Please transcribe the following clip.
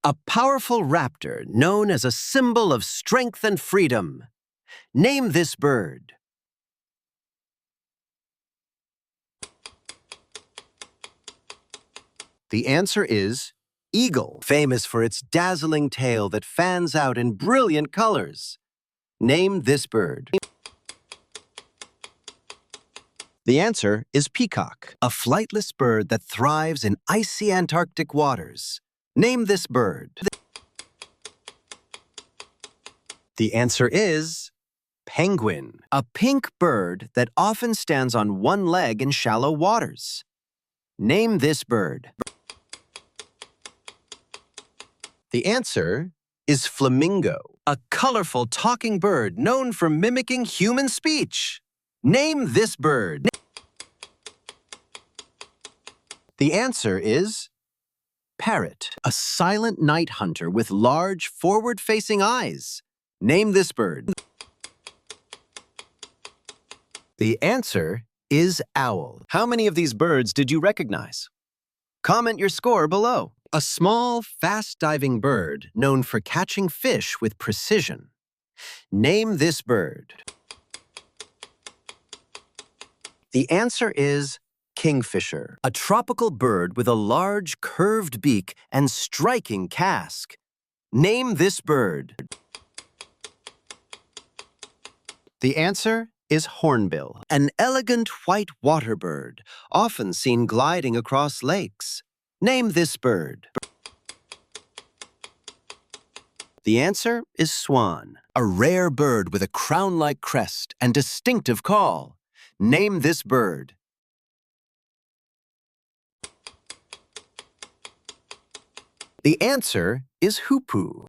A powerful raptor known as a symbol of strength and freedom. Name this bird. The answer is eagle, famous for its dazzling tail that fans out in brilliant colors. Name this bird. The answer is peacock, a flightless bird that thrives in icy Antarctic waters. Name this bird. The answer is penguin, a pink bird that often stands on one leg in shallow waters. Name this bird. The answer is flamingo, a colorful talking bird known for mimicking human speech. Name this bird. The answer is parrot, a silent night hunter with large forward-facing eyes. Name this bird. The answer is owl. How many of these birds did you recognize? Comment your score below. A small, fast-diving bird known for catching fish with precision. Name this bird. The answer is kingfisher, a tropical bird with a large, curved beak and striking casque. Name this bird. The answer is hornbill, an elegant white water bird, often seen gliding across lakes. Name this bird. The answer is swan, a rare bird with a crown-like crest and distinctive call. Name this bird. The answer is hoopoe,